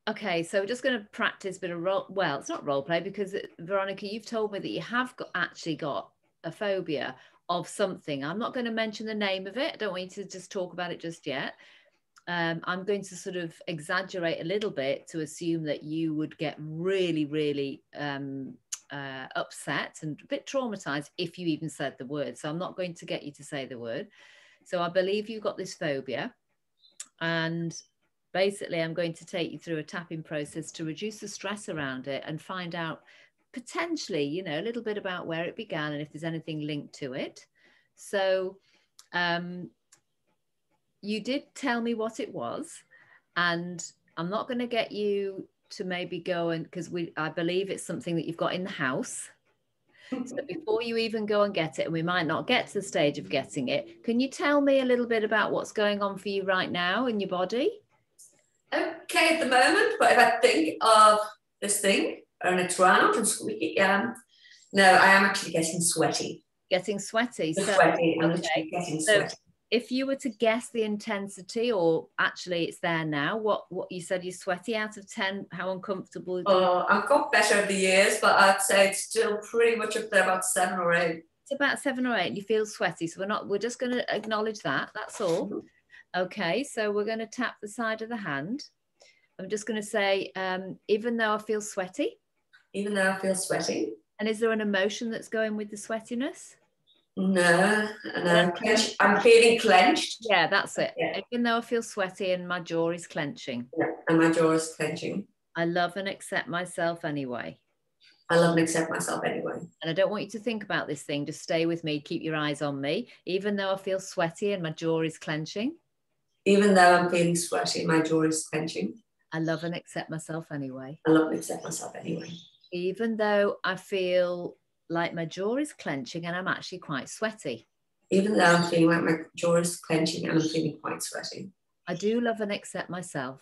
Okay, so we're just going to practice a bit of role. Well, it's not role play because Veronica, you've told me that you have actually got a phobia of something. I'm not going to mention the name of it. I don't want you to just talk about it just yet. I'm going to sort of exaggerate a little bit to assume that you would get really, really upset and a bit traumatized if you even said the word. So I'm not going to get you to say the word. So I believe you've got this phobia, and basically I'm going to take you through a tapping process to reduce the stress around it and find out potentially, you know, a little bit about where it began and if there's anything linked to it. So you did tell me what it was, and I'm not going to get you to maybe go and, because I believe it's something that you've got in the house. So before you even go and get it, and we might not get to the stage of getting it, can you tell me a little bit about what's going on for you right now in your body? Okay, at the moment, but if I think of this thing and it's round and squeaky, no, I am actually getting sweaty. Getting sweaty. Sweaty. I'm literally getting sweaty. If you were to guess the intensity, or actually it's there now, what you said you're sweaty out of 10, how uncomfortable? Oh, I've got better over the years, but I'd say it's still pretty much up there, about 7 or 8. It's about 7 or 8, and you feel sweaty. So we're just going to acknowledge that. That's all. Mm-hmm. Okay, so we're going to tap the side of the hand. I'm just going to say, even though I feel sweaty. Even though I feel sweaty. And is there an emotion that's going with the sweatiness? No, I'm feeling clenched. Yeah, that's it. Yeah. Even though I feel sweaty and my jaw is clenching. Yeah, and my jaw is clenching. I love and accept myself anyway. I love and accept myself anyway. And I don't want you to think about this thing. Just stay with me. Keep your eyes on me. Even though I feel sweaty and my jaw is clenching. Even though I'm feeling sweaty, my jaw is clenching. I love and accept myself anyway. I love and accept myself anyway. Even though I feel like my jaw is clenching and I'm actually quite sweaty. Even though I'm feeling like my jaw is clenching and I'm feeling quite sweaty. I do love and accept myself.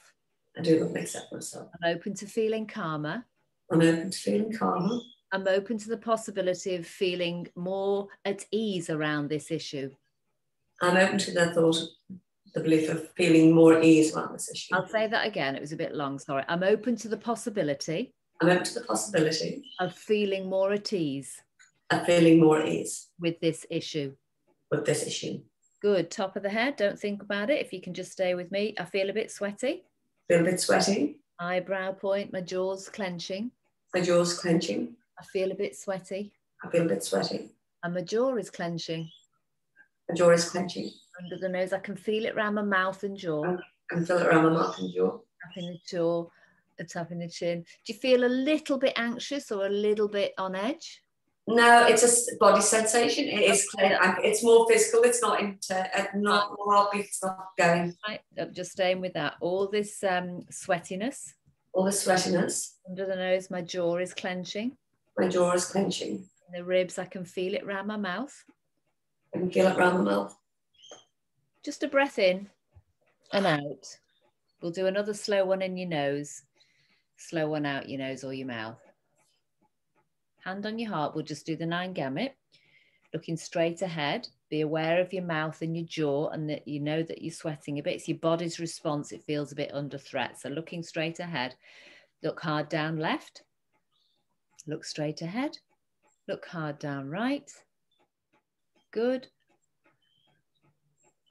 I do love and accept myself. I'm open to feeling calmer. I'm open to feeling calmer. I'm open to the possibility of feeling more at ease around this issue. I'm open to the thought of the belief of feeling more at ease around this issue. I'll say that again. It was a bit long, sorry. I'm open to the possibility. I'm open to the possibility of feeling more at ease. Of feeling more at ease. With this issue. With this issue. Good. Top of the head. Don't think about it. If you can just stay with me. I feel a bit sweaty. Feel a bit sweaty. Eyebrow point. My jaw's clenching. My jaw's clenching. I feel a bit sweaty. I feel a bit sweaty. And my jaw is clenching. My jaw is clenching. Under the nose. I can feel it around my mouth and jaw. I can feel it around my mouth and jaw. Tapping the jaw. Tapping the chin. Do you feel a little bit anxious or a little bit on edge? No, it's a body sensation. It is. It's more physical. It's not not heartbeat. It's not going. Right. I'm just staying with that. All this sweatiness. All the sweatiness. Under the nose, my jaw is clenching. My jaw is clenching. In the ribs, I can feel it around my mouth. I can feel it around the mouth. Just a breath in and out. We'll do another slow one in your nose. Slow one out your nose or your mouth. Hand on your heart, we'll just do the 9 gamut. Looking straight ahead. Be aware of your mouth and your jaw and that you know that you're sweating a bit. It's your body's response. It feels a bit under threat. So looking straight ahead. Look hard down left. Look straight ahead. Look hard down right. Good.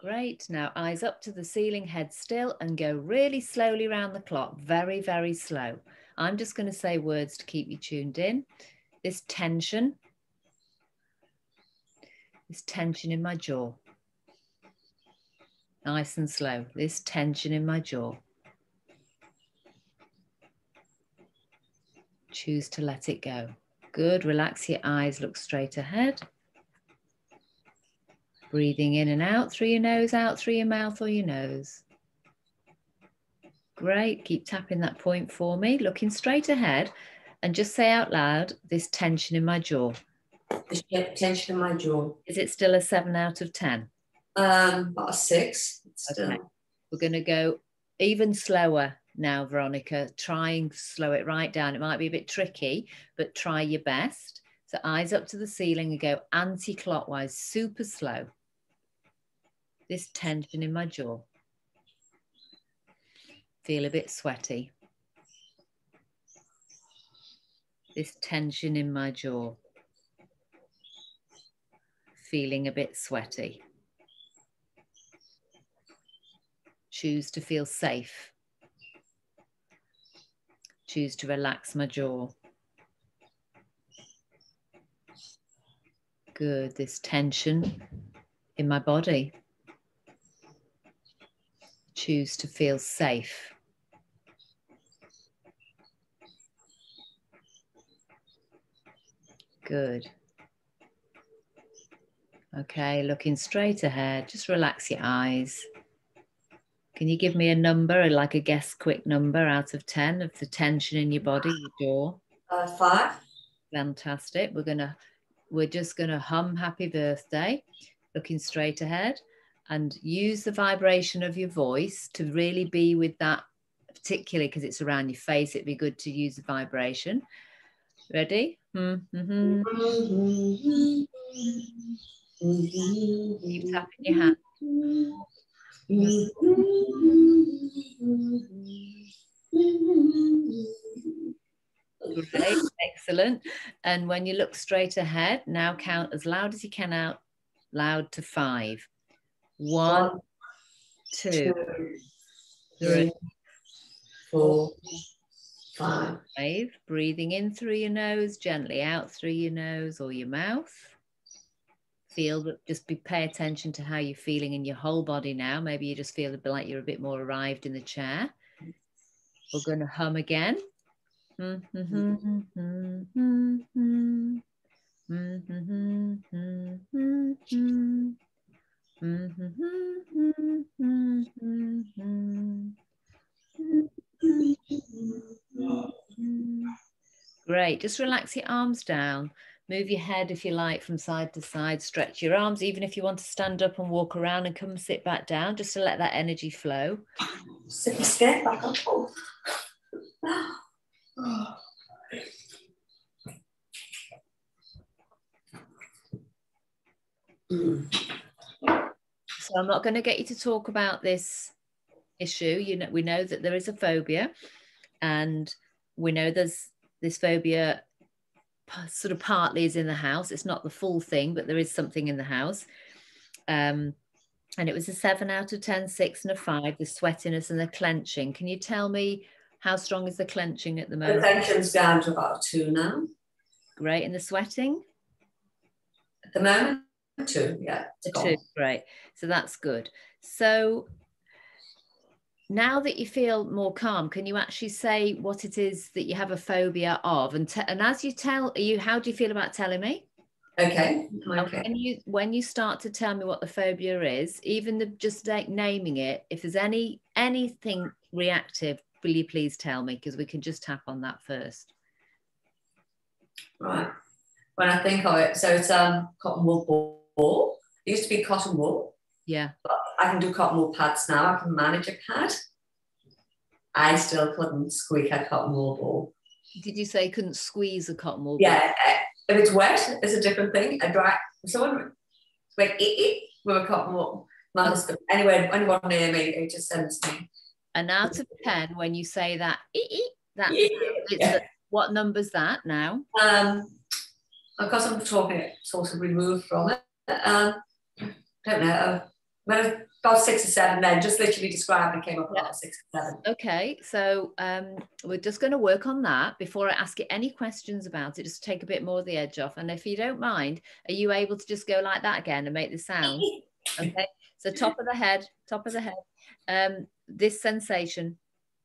Great. Now eyes up to the ceiling, head still, and go really slowly around the clock. Very, very slow. I'm just going to say words to keep you tuned in. This tension in my jaw. Nice and slow. This tension in my jaw. Choose to let it go. Good. Relax your eyes. Look straight ahead. Breathing in and out through your nose, out through your mouth or your nose. Great. Keep tapping that point for me. Looking straight ahead and just say out loud, this tension in my jaw. This tension in my jaw. Is it still a 7 out of 10? About a 6. Still. Okay. We're going to go even slower now, Veronica. Try and slow it right down. It might be a bit tricky, but try your best. So eyes up to the ceiling and go anti-clockwise, super slow. This tension in my jaw. Feel a bit sweaty. this tension in my jaw. Feeling a bit sweaty. Choose to feel safe. Choose to relax my jaw. Good, this tension in my body. Choose to feel safe. Good. Okay, looking straight ahead, just relax your eyes. Can you give me a number, like a guess quick number out of 10 of the tension in your body, your jaw? 5. Fantastic. We're just gonna hum happy birthday, looking straight ahead, and use the vibration of your voice to really be with that, particularly because it's around your face. It'd be good to use the vibration. Ready? Mm-hmm. Keep tapping your hand. Great, excellent. And when you look straight ahead, now count as loud as you can out loud to 5. 1, 2, 3, 4, 5. Breathing in through your nose, gently out through your nose or your mouth. Feel that, just pay attention to how you're feeling in your whole body now. Maybe you just feel a bit like you're a bit more arrived in the chair. We're going to hum again. Great. Just relax your arms down. Move your head, if you like, from side to side. Stretch your arms, even if you want to stand up and walk around and come and sit back down, just to let that energy flow. Sit your skin back up. So I'm not going to get you to talk about this issue. You know, we know that there is a phobia, and we know there's this phobia sort of partly is in the house. It's not the full thing, but there is something in the house. And it was a 7 out of 10, 6 and a 5, the sweatiness and the clenching. Can you tell me how strong is the clenching at the moment? The clenching's down to about 2 now. Great. And the sweating? At the moment, 2, yeah. 2, great. So that's good. So now that you feel more calm, can you actually say what it is that you have a phobia of? And as you tell, how do you feel about telling me? Okay. When you start to tell me what the phobia is, even just naming it, if there's anything reactive, will you please tell me? Because we can just tap on that first. Right. When I think of it, so it's cotton wool ball. It used to be cotton wool. Yeah. But I can do cotton wool pads now. I can manage a pad. I still couldn't squeak a cotton wool ball. Did you say you couldn't squeeze a cotton wool ball? Yeah. If it's wet, it's a different thing. I dry. Someone went with a cotton wool. My husband. Anyway, anyone near me, it just sends me. And out of 10, when you say that, what number's that now? Because I'm talking sort of removed from it. I don't know. About 6 or 7 then, just literally described and came up about 6 or 7. Okay, so we're just going to work on that. Before I ask you any questions about it, just take a bit more of the edge off. And if you don't mind, are you able to just go like that again and make the sound? Okay, so top of the head. This sensation.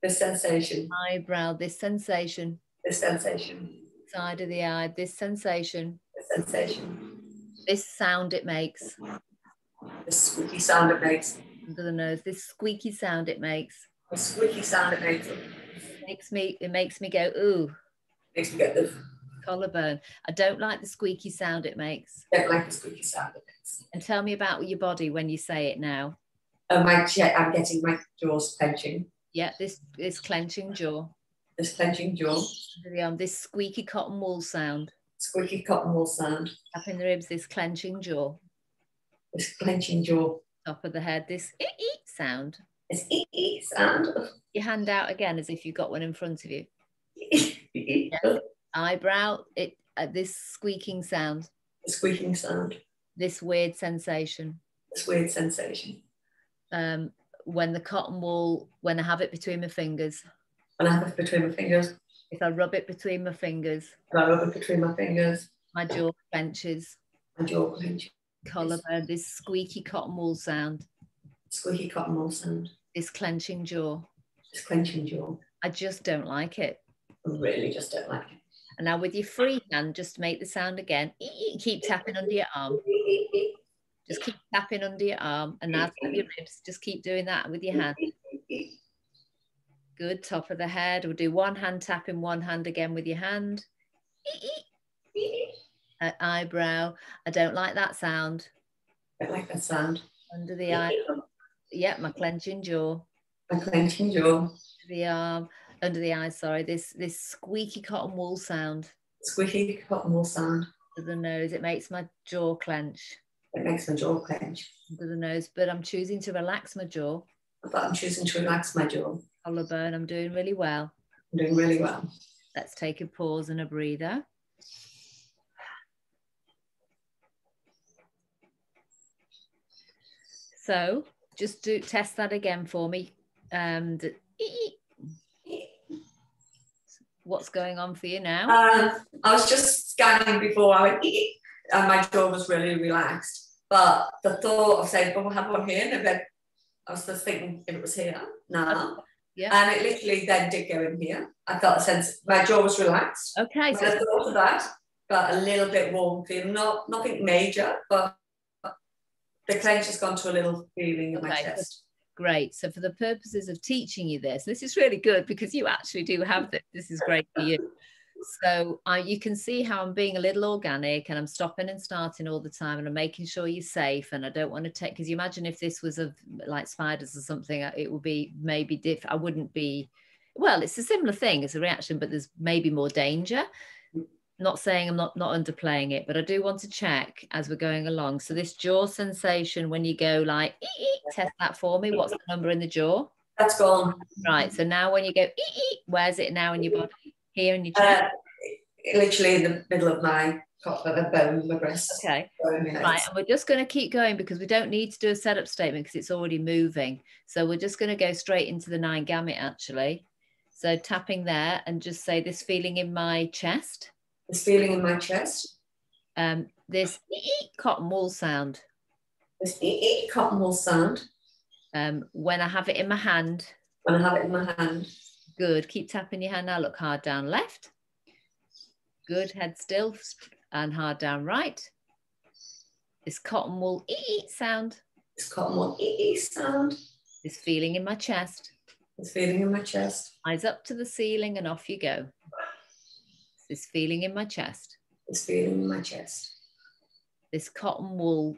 This sensation. Eyebrow, this sensation. This sensation. Side of the eye, this sensation. This sensation. This sound it makes. The squeaky sound it makes. Under the nose, this squeaky sound it makes. The squeaky sound it makes. It makes me go, ooh. Makes me get the collarbone. I don't like the squeaky sound it makes. I don't like the squeaky sound it makes. And tell me about your body when you say it now. I'm getting my jaws clenching. Yeah, this clenching jaw. This clenching jaw. This squeaky cotton wool sound. Squeaky cotton wool sound. Tapping the ribs, this clenching jaw. This clenching jaw. Top of the head, this ee sound. This ee sound. Your hand out again as if you've got one in front of you. Yeah. Eyebrow, this squeaking sound. The squeaking sound. This weird sensation. This weird sensation. When the cotton wool, when I have it between my fingers. When I have it between my fingers. If I rub it between my fingers. When I rub it between my fingers. My jaw clenches. My jaw clenches. Collarbone, this squeaky cotton wool sound. Squeaky cotton wool sound. This clenching jaw. This clenching jaw. I just don't like it. I really just don't like it. And now with your free hand, just make the sound again. Keep tapping under your arm. Just keep tapping under your arm. And now tap your ribs. Just keep doing that with your hand. Good, top of the head. We'll do one hand tapping, one hand again with your hand. Eyebrow. I don't like that sound. I don't like that sound. Under the eye. Yeah, my clenching jaw. My clenching jaw. The arm. Under the eye, sorry. This squeaky cotton wool sound. Squeaky cotton wool sound. Under the nose. It makes my jaw clench. It makes my jaw clench. Under the nose. But I'm choosing to relax my jaw. But I'm choosing to relax my jaw. Collarbone. I'm doing really well. I'm doing really well. Let's take a pause and a breather. So just test that again for me. And what's going on for you now? I was just scanning before I went, and my jaw was really relaxed. But the thought of saying, oh, we'll have one here, and then I was just thinking if it was here now. Yeah. And it literally then did go in here. I felt a sense, my jaw was relaxed. Okay. So I thought of that, but a little bit warm feeling, nothing major, but the clench has gone to a little feeling in my chest. Great. So for the purposes of teaching you this is really good because you actually do have this. This is great for you. So you can see how I'm being a little organic and I'm stopping and starting all the time and I'm making sure you're safe. And I don't want to take, because you imagine if this was like spiders or something, it would be maybe I wouldn't be, well, it's a similar thing as a reaction, but there's maybe more danger. Not saying I'm not underplaying it, but I do want to check as we're going along. So this jaw sensation, when you go like, test that for me. What's the number in the jaw? That's gone. Right. So now when you go, where's it now in your body? Here in your chest? Literally in the middle of my bone, my breast. Okay. Right. And we're just going to keep going because we don't need to do a setup statement because it's already moving. So we're just going to go straight into the 9 gamut actually. So tapping there and just say this feeling in my chest. This feeling in my chest. This cotton wool sound. This cotton wool sound. When I have it in my hand. When I have it in my hand. Good. Keep tapping your hand now. Look hard down left. Good. Head still and hard down right. This cotton wool sound. This cotton wool sound. This feeling in my chest. This feeling in my chest. Eyes up to the ceiling and off you go. This feeling in my chest. This feeling in my chest. This cotton wool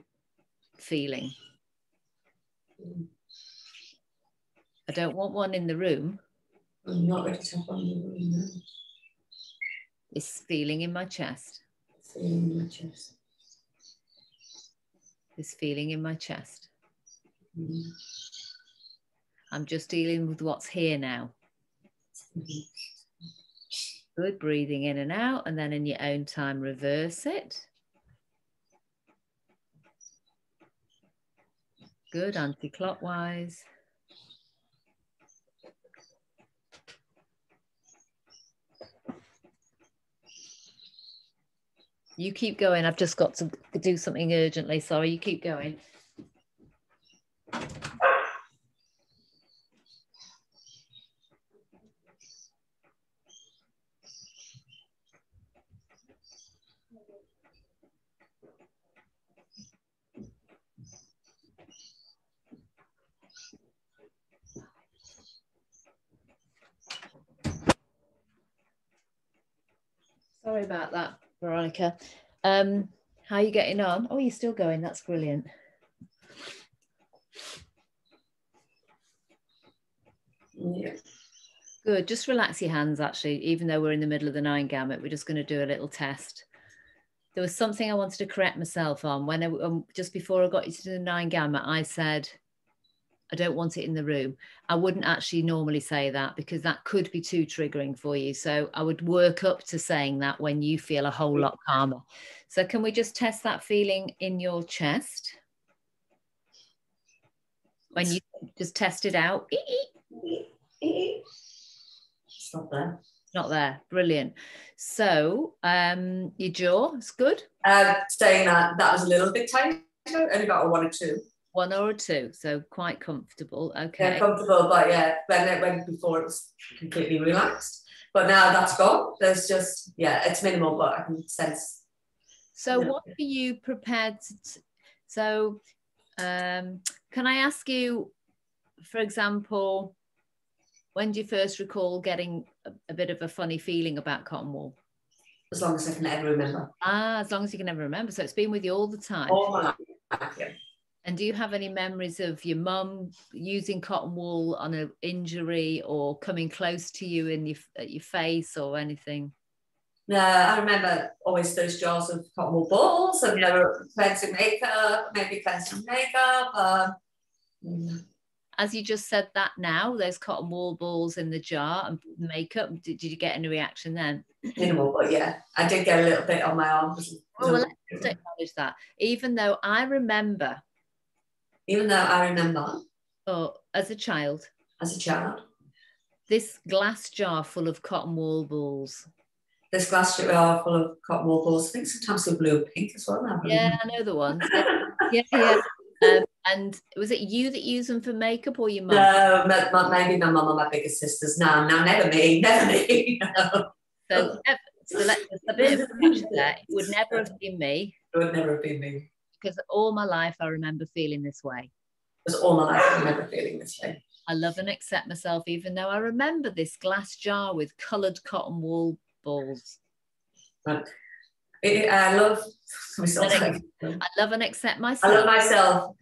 feeling. I don't want one in the room. I'm not ready to have one in the room now. This feeling in my chest. This feeling in my chest. This feeling in my chest. I'm just dealing with what's here now. Good, breathing in and out, and then in your own time, reverse it. Good, anti-clockwise. You keep going. I've just got to do something urgently. Sorry, you keep going. Sorry about that, Veronica. How are you getting on? Oh, you're still going. That's brilliant. Yeah. Good. Just relax your hands, actually, even though we're in the middle of the 9 gamut. We're just going to do a little test. There was something I wanted to correct myself on. When just before I got you to the 9 gamut, I said I don't want it in the room. I wouldn't actually normally say that because that could be too triggering for you. So I would work up to saying that when you feel a whole lot calmer. So can we just test that feeling in your chest? When you just test it out. It's not there. Not there. Brilliant. So your jaw is good. Saying that was a little bit tight. Only about a 1 or 2. 1 or 2. So quite comfortable. Okay. Yeah, comfortable, but yeah, when before it was completely relaxed. But now that's gone. There's just, yeah, it's minimal, but I can sense. So what are you prepared to? So can I ask you, for example, when do you first recall getting a bit of a funny feeling about cotton wool? As long as I can ever remember. As long as you can ever remember. So it's been with you all the time. All my life, yeah. And do you have any memories of your mum using cotton wool on an injury or coming close to you at your face or anything? No, I remember always those jars of cotton wool balls and never cleansing makeup, maybe cleansing makeup. As you just said that now, those cotton wool balls in the jar and makeup, did you get any reaction then? Minimal, but yeah, I did get a little bit on my arm. Oh, well, let's acknowledge that. Even though I remember. Oh, as a child. This glass jar full of cotton wool balls. This glass jar full of cotton wool balls. I think sometimes they're blue and pink as well. Yeah, I know the ones. Yeah. And was it you that used them for makeup or your mum? No, maybe my mum or my bigger sisters. No, never me. No. So there's a bit of pressure there. It would never have been me. It would never have been me. Because all my life I remember feeling this way. Because all my life I remember feeling this way. I love and accept myself, even though I remember this glass jar with coloured cotton wool balls. Right. I love and accept myself. I love myself,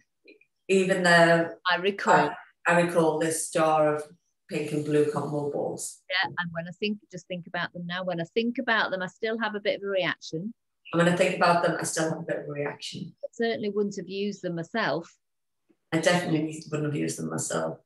even though I recall this jar of pink and blue cotton wool balls. Yeah, and when I think about them now, when I think about them, I still have a bit of a reaction. And when I think about them, I still have a bit of a reaction. I certainly wouldn't have used them myself. I definitely wouldn't have used them myself.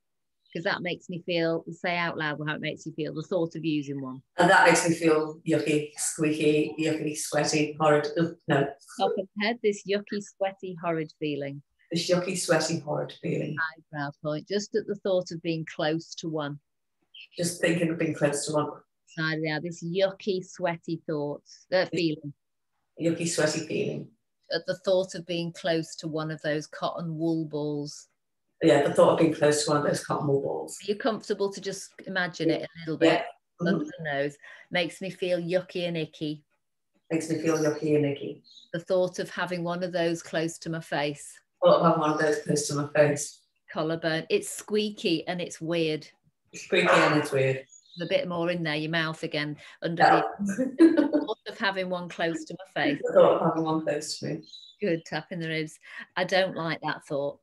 Because that makes me feel, say out loud how it makes you feel, the thought of using one. And that makes me feel yucky, squeaky, yucky, sweaty, horrid. No. Top of the head, this yucky, sweaty, horrid feeling. This yucky, sweaty, horrid feeling. Eyebrow point, just at the thought of being close to one. Just thinking of being close to one. Side there, this yucky, sweaty thoughts, feeling. Yucky, sweaty feeling. At the thought of being close to one of those cotton wool balls. Yeah, the thought of being close to one of those cotton wool balls. Are you comfortable to just imagine it a little bit? Yeah. Under the nose. Makes me feel yucky and icky. Makes me feel yucky and icky. The thought of having one of those close to my face. Thought of having one of those close to my face. Collarbone. It's squeaky and it's weird. It's squeaky and it's weird. A bit more in there, your mouth again. The thought of having one close to my face. The thought of having one close to me. Good, tapping the ribs. I don't like that thought.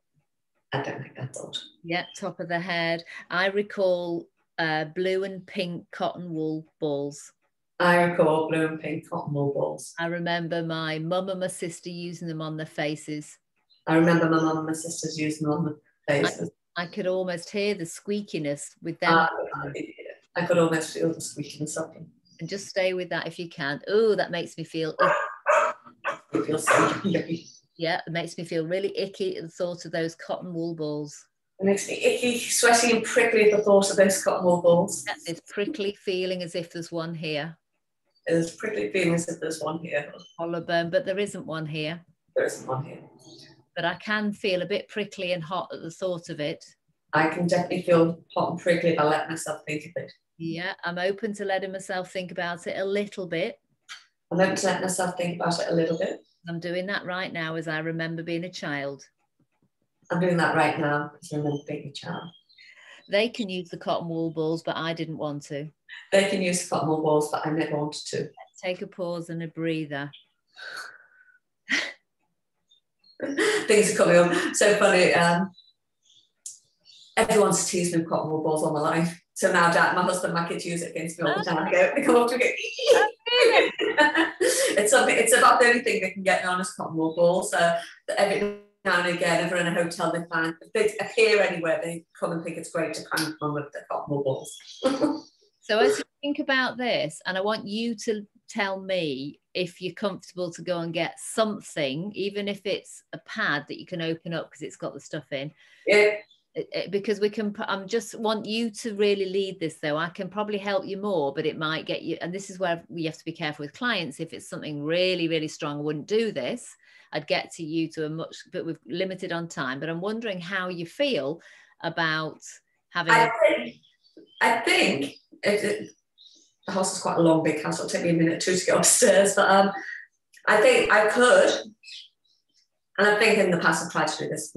I don't like that thought. Yeah, top of the head. I recall blue and pink cotton wool balls. I recall blue and pink cotton wool balls. I remember my mum and my sister using them on their faces. I remember my mum and my sisters using them on their faces. I could almost hear the squeakiness with them. I could almost feel the squeakiness of them. And just stay with that if you can. Oh, that makes me feel icky. It feels so yucky. Yeah, it makes me feel really icky at the thought of those cotton wool balls. It makes me icky, sweaty and prickly at the thought of those cotton wool balls. Yeah, it's prickly feeling as if there's one here. There's prickly feeling as if there's one here. Collarbone, but there isn't one here. There isn't one here. But I can feel a bit prickly and hot at the thought of it. I can definitely feel hot and prickly if I let myself think of it. Yeah, I'm open to letting myself think about it a little bit. I'm open to letting myself think about it a little bit. I'm doing that right now as I remember being a child. I'm doing that right now because I remember being a child. They can use the cotton wool balls, but I didn't want to. They can use the cotton wool balls, but I never wanted to. Take a pause and a breather. Things are coming up. So funny. Everyone's teased me with cotton wool balls all my life. So now my husband, my kids use it against me all the time. They come up to me. It's about the only thing they can get me on is cotton wool balls. So every now and again, if they're in a hotel, they find, if they appear anywhere, they come and think it's great to crank on with the cotton wool balls. So as you think about this, and I want you to tell me if you're comfortable to go and get something, even if it's a pad that you can open up because it's got the stuff in. Yeah. Because we can, I just want you to really lead this though. I can probably help you more, but it might get you, and this is where we have to be careful with clients. If it's something really, really strong, I wouldn't do this. I'd get to you to a much, but we've limited on time. But I'm wondering how you feel about having I think the house is quite a long, big house. It'll take me a minute or two to get upstairs, but I think I could, and I think in the past I've tried to do this.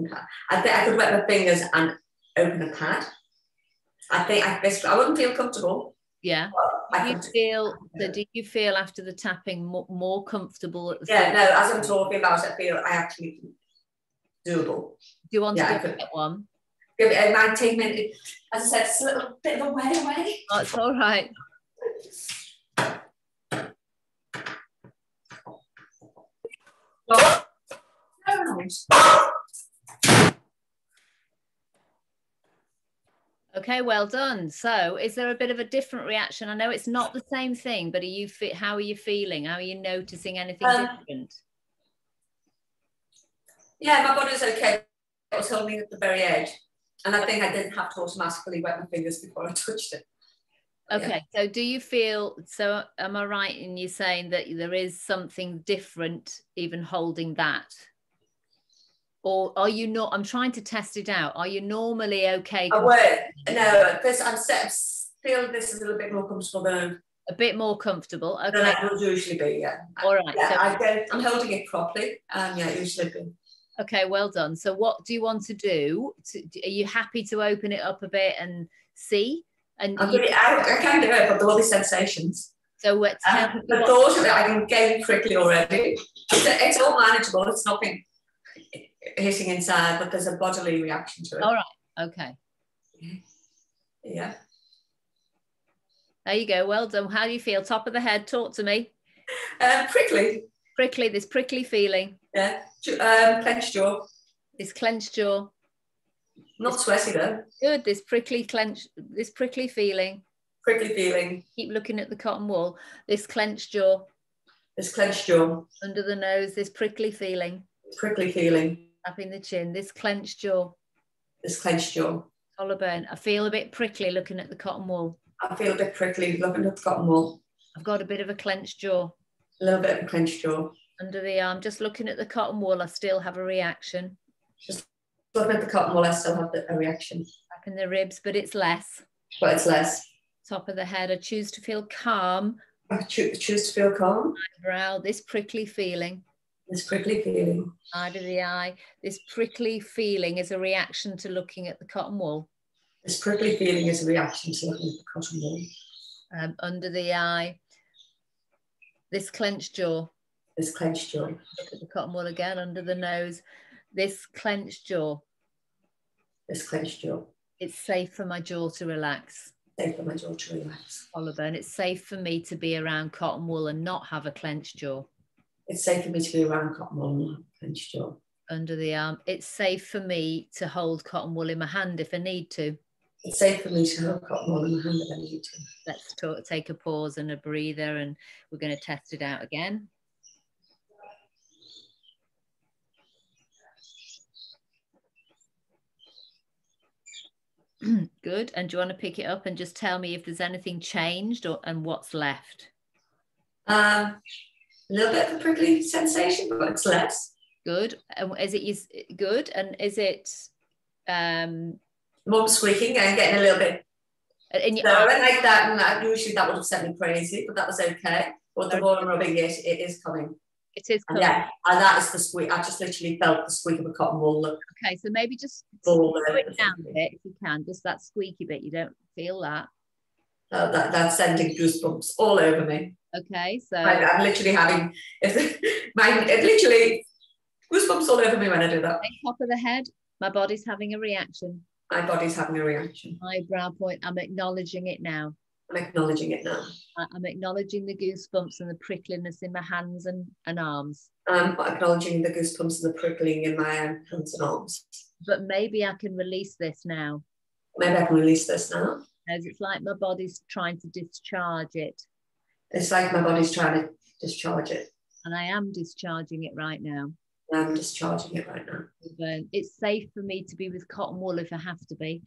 I think I could wet my fingers and open a pad. I think I wouldn't feel comfortable. Yeah. Do you feel after the tapping more comfortable at the no, as I'm talking about it, I feel I actually doable. Do you want to get one? It might take me, as I said, it's a little bit of a way away. Oh, it's all right. Okay, well done. So is there a bit of a different reaction? I know it's not the same thing, but how are you feeling? How are you noticing anything different? Yeah, my body's okay. It was holding at the very edge. And I think I didn't have to automatically wet my fingers before I touched it. Okay, yeah. So do you feel, so am I right in you saying that there is something different even holding that? Or are you not, I'm trying to test it out. Are you normally okay? No, I feel this is a little bit more comfortable than a bit more comfortable. Okay. Than I would usually be, yeah. All right. Yeah, so I'm holding it properly. Yeah, usually be. Okay, well done. So what do you want to do? Are you happy to open it up a bit and see? And I can do it, but there will be sensations. So the thought of it, I can gain quickly already. It's all manageable. It's nothing hitting inside, but there's a bodily reaction to it. All right. Okay. Yeah. There you go. Well done. How do you feel? Top of the head. Talk to me. Prickly. Prickly. This prickly feeling. Yeah. Clenched jaw. This clenched jaw. Not sweaty though. Good. This prickly feeling. Prickly feeling. Keep looking at the cotton wool. This clenched jaw. This clenched jaw. Under the nose. This prickly feeling. Prickly feeling. Tapping the chin. This clenched jaw. This clenched jaw. Collarbone. I feel a bit prickly looking at the cotton wool. I feel a bit prickly looking at the cotton wool. I've got a bit of a clenched jaw. A little bit of a clenched jaw. Under the arm. Just looking at the cotton wool, I still have a reaction. Just looking at the cotton wool, I still have a reaction. Up in the ribs, but it's less. But it's less. Top of the head. I choose to feel calm. I choose to feel calm. Eyebrow. This prickly feeling. This prickly feeling. Side of the eye. This prickly feeling is a reaction to looking at the cotton wool. This prickly feeling is a reaction to looking at the cotton wool. Under the eye. This clenched jaw. This clenched jaw. Look at the cotton wool again. Under the nose. This clenched jaw. This clenched jaw. It's safe for my jaw to relax. Safe for my jaw to relax. Collarbone. It's safe for me to be around cotton wool and not have a clenched jaw. It's safe for me to be around cotton wool and not have a clenched jaw. Under the arm. It's safe for me to hold cotton wool in my hand if I need to. It's safe for me to hold cotton wool in my hand if I need to. Let's take a pause and a breather, and we're going to test it out again. Good. And do you want to pick it up and just tell me if there's anything changed and what's left? A little bit of a prickly sensation, but it's less. Good. And is it good? And is it more squeaking and getting a little bit in your I went like that, and usually that would have sent me crazy, but that was okay. But the more I'm rubbing it, it is coming. It is coming. And that is the squeak. I just literally felt the squeak of a cotton wool. Look. Okay, so maybe just slow it down a bit if you can. Just that squeaky bit. You don't feel that. That's sending goosebumps all over me. Okay, so I'm literally having literally goosebumps all over me when I do that. Top of the head. My body's having a reaction. My body's having a reaction. Eyebrow point. I'm acknowledging it now. I'm acknowledging it now. I'm acknowledging the goosebumps and the prickliness in my hands and arms. I'm acknowledging the goosebumps and the prickling in my hands and arms. But maybe I can release this now. Maybe I can release this now. As it's like my body's trying to discharge it. It's like my body's trying to discharge it. And I am discharging it right now. I'm discharging it right now. It's safe for me to be with cotton wool if I have to be.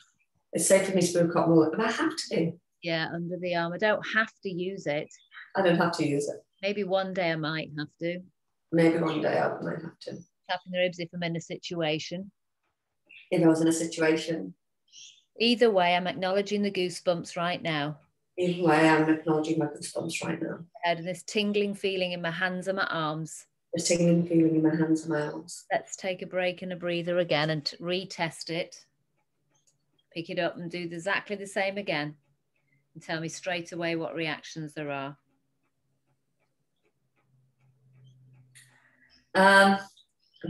It's safe for me to be with cotton wool if I have to be. Yeah, under the arm. I don't have to use it. I don't have to use it. Maybe one day I might have to. Maybe one day I might have to. Tapping the ribs if I'm in a situation. If I was in a situation. Either way, I'm acknowledging the goosebumps right now. Either way, I'm acknowledging my goosebumps right now. And this tingling feeling in my hands and my arms. This tingling feeling in my hands and my arms. Let's take a break and a breather again and retest it. Pick it up and do exactly the same again. And tell me straight away what reactions there are. I'm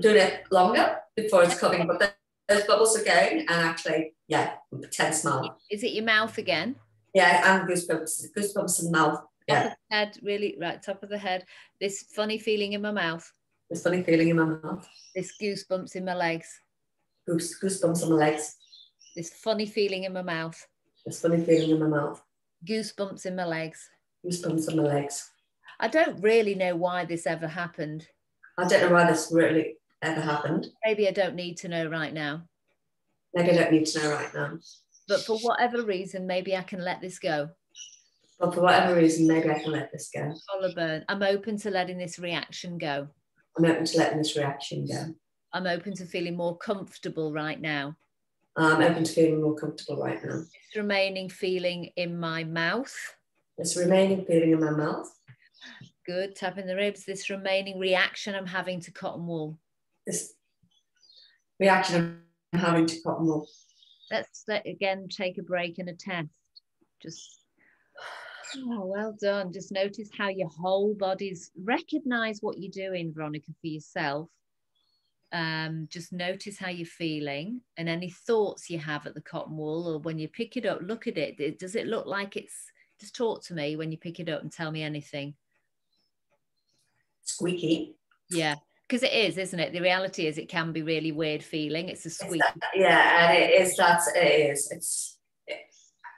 doing it longer before it's coming, but there's bubbles again, and actually, yeah, tense smile. Is it your mouth again? Yeah, and goosebumps in the mouth. Yeah. Top of the head, really, right, top of the head. This funny feeling in my mouth. This funny feeling in my mouth. This goosebumps in my legs. Goosebumps on my legs. This funny feeling in my mouth. This funny feeling in my mouth. Goosebumps in my legs. Goosebumps on my legs. I don't really know why this ever happened. I don't know why this really ever happened. Maybe I don't need to know right now. Maybe I don't need to know right now. But for whatever reason, maybe I can let this go. But for whatever reason, maybe I can let this go. Collarbone. I'm open to letting this reaction go. I'm open to letting this reaction go. I'm open to feeling more comfortable right now. I'm open to feeling more comfortable right now. This remaining feeling in my mouth. This remaining feeling in my mouth. Good. Tapping the ribs. This remaining reaction I'm having to cotton wool. This reaction I'm having to cotton wool. Let's again take a break and a test. Just, oh, well done. Just notice how your whole body's, recognize what you're doing, Veronica, for yourself. Just notice how you're feeling and any thoughts you have at the cotton wool, or when you pick it up, look at it. Does it look like it's, just talk to me when you pick it up and tell me anything. Squeaky. Yeah, because it is, isn't it? The reality is it can be really weird feeling. It's a squeak. Yeah, and it is.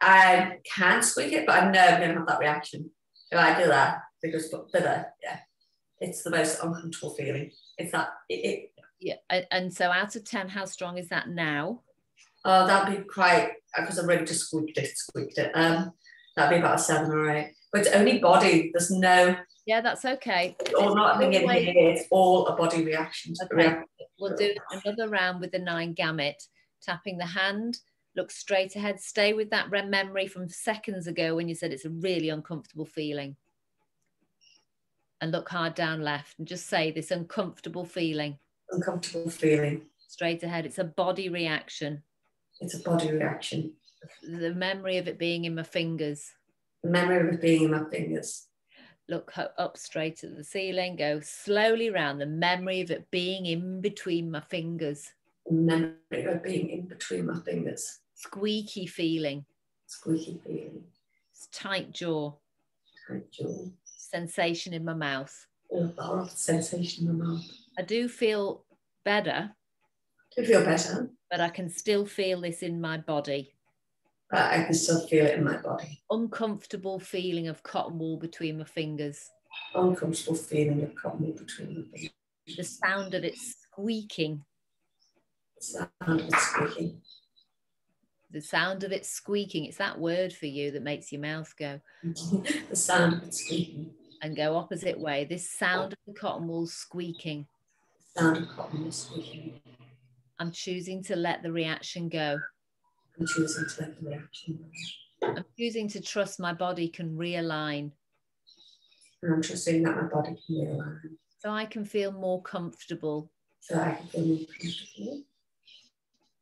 I can squeak it, but I know I'm going to have that reaction if I do that, because yeah, it's the most uncomfortable feeling. It's that. Yeah, and so out of 10, how strong is that now? Oh, that'd be quite, because I've already just squeaked it. That'd be about a 7 or 8. But it's only body. There's no. Yeah, that's okay. Or nothing in here. It's all a body reaction. Okay. We'll do another round with the 9 gamut. Tapping the hand. Look straight ahead. Stay with that memory from seconds ago when you said it's a really uncomfortable feeling. And look hard down left and just say this uncomfortable feeling. Uncomfortable feeling. Straight ahead. It's a body reaction. It's a body reaction. The memory of it being in my fingers. The memory of it being in my fingers. Look up straight at the ceiling. Go slowly round. The memory of it being in between my fingers. The memory of it being in between my fingers. Squeaky feeling. Squeaky feeling. Tight jaw. Tight jaw. Sensation in my mouth. Oh, sensation in my mouth. I do feel better. I feel better. But I can still feel this in my body. I can still feel it in my body. Uncomfortable feeling of cotton wool between my fingers. Uncomfortable feeling of cotton wool between my fingers. The sound of it squeaking. The sound of it squeaking. The sound of it squeaking. It's that word for you that makes your mouth go. The sound of it squeaking. And go opposite way. This sound of the cotton wool squeaking. The sound of cotton wool squeaking. I'm choosing to let the reaction go. I'm choosing to let the reaction go. I'm choosing to trust my body can realign. And I'm trusting that my body can realign. So I can feel more comfortable. So I can feel more comfortable.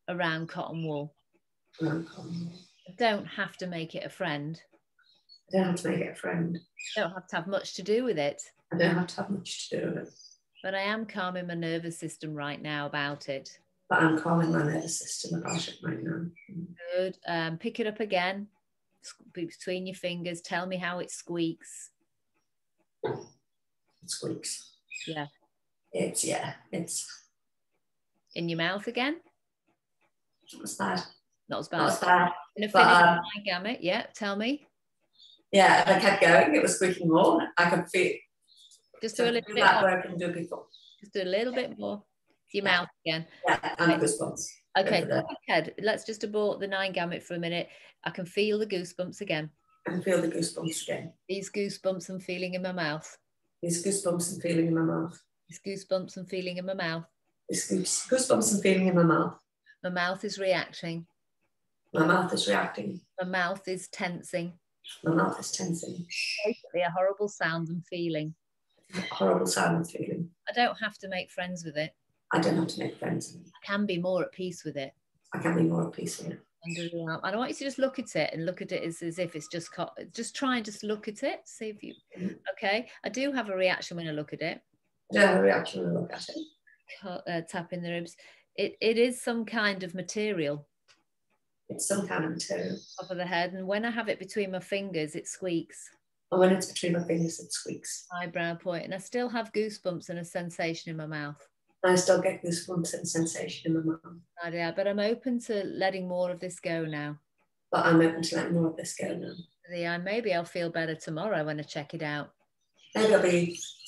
Around cotton wool. Around cotton wool. I don't have to make it a friend. I don't have to make it a friend. I don't have to have much to do with it. I don't have to have much to do with it. But I am calming my nervous system right now about it. But I'm calming my nervous system about it right now. Good. Pick it up again. between your fingers. Tell me how it squeaks. It squeaks. Yeah. It's in your mouth again. Not as bad. Not as bad. Not as bad. In a finish gamut, yeah. Tell me. Yeah, if I kept going, it was squeaking more. I could feel. Just do a little bit that more. work and do before. Just do a little bit more. Your mouth again. Yeah, and goosebumps. Okay, head. Let's just abort the 9 gamut for a minute. I can feel the goosebumps again. I can feel the goosebumps again. These goosebumps I'm feeling in my mouth. These goosebumps I'm feeling in my mouth. These goosebumps I'm feeling in my mouth. These goosebumps I'm feeling in my mouth. My mouth is reacting. My mouth is reacting. My mouth is tensing. My mouth is tensing. Basically a horrible sound and feeling. Horrible sound and feeling. I don't have to make friends with it. I don't have to make friends with it. I can be more at peace with it. I can be more at peace with it. And I want you to just look at it and look at it as if it's just try and just look at it. See if you, okay. I do have a reaction when I look at it. I do have a reaction when I look at it. Tapping the ribs. It is some kind of material. It's some kind of material. Top of the head. And when I have it between my fingers, it squeaks. And when it's between my fingers, it squeaks. Eyebrow point. And I still have goosebumps and a sensation in my mouth. I still get goosebumps and sensation in my mouth. Yeah, but I'm open to letting more of this go now. But I'm open to letting more of this go now. Yeah, maybe I'll feel better tomorrow when I check it out. Maybe I'll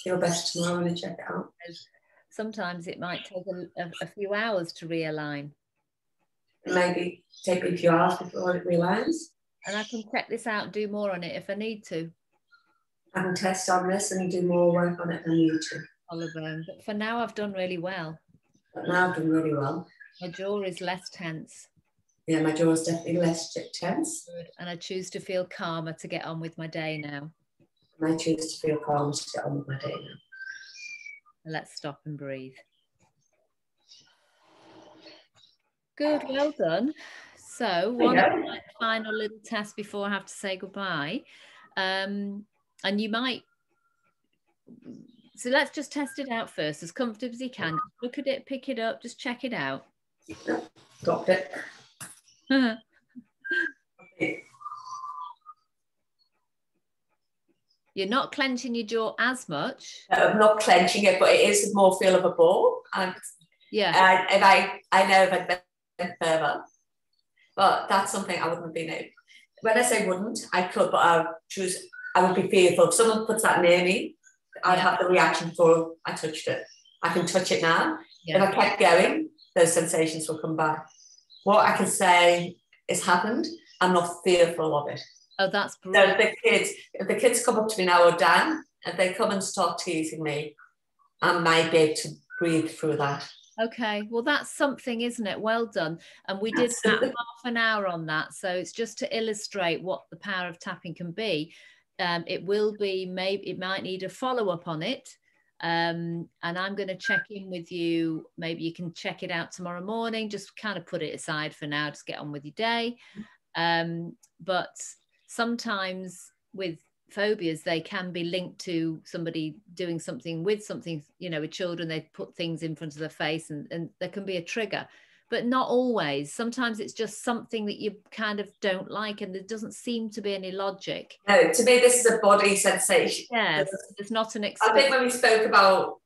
feel better tomorrow when I check it out. Sometimes it might take a few hours to realign. Maybe take me a few hours before it realigns. And I can check this out, do more on it if I need to. I can test on this and do more work on it if I need to. Collarbone. But for now, I've done really well. But now I've done really well. My jaw is less tense. Yeah, my jaw is definitely less tense. Good. And I choose to feel calmer to get on with my day now. And I choose to feel calm to get on with my day now. And let's stop and breathe. Good, well done. So one final little test before I have to say goodbye. And you might, so let's just test it out first, as comfortable as you can. Look at it, pick it up, just check it out. Dropped it. You're not clenching your jaw as much. No, I'm not clenching it, but it is more feel of a ball. And yeah. If I know if I'd been further, but that's something I wouldn't have been able. When I say wouldn't, I could, but I would be fearful. If someone puts that near me, I'd have the reaction before I touched it. I can touch it now. Yeah. If I kept going, those sensations will come back. What I can say is happened. I'm not fearful of it. Oh, that's brilliant. So if the kids come up to me now or Dan, if they come and start teasing me, I might be able to breathe through that. Okay, well, that's something, isn't it? Well done. And we did that half an hour on that. So it's just to illustrate what the power of tapping can be. It will be, maybe it might need a follow-up on it. And I'm going to check in with you. Maybe you can check it out tomorrow morning. Just kind of put it aside for now. Just get on with your day. But sometimes with phobias, they can be linked to somebody doing something with something, with children. They put things in front of their face and there can be a trigger. But not always. Sometimes it's just something that you kind of don't like and there doesn't seem to be any logic. No, to me, this is a body sensation. Yeah, it's not an experience. I think when we spoke about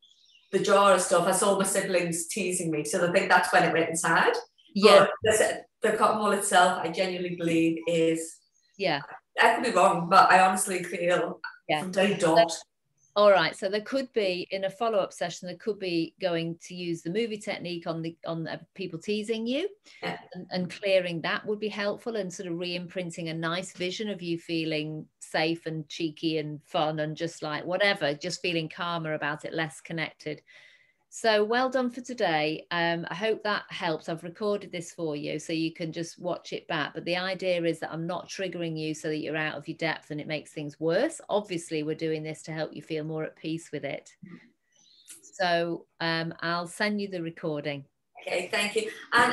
the jaw and stuff, I saw my siblings teasing me. So I think that's when it went inside. Yeah. But the cotton ball itself, I genuinely believe is... Yeah. I could be wrong, but I honestly feel from day dot. All right, so there could be, in a follow-up session, there could be going to use the movie technique on people teasing you, and clearing that would be helpful, and sort of re-imprinting a nice vision of you feeling safe and cheeky and fun and just like whatever, just feeling calmer about it, less connected. So well done for today. I hope that helps. I've recorded this for you so you can just watch it back. But the idea is that I'm not triggering you so that you're out of your depth and it makes things worse. Obviously, we're doing this to help you feel more at peace with it. So I'll send you the recording. Okay, thank you. And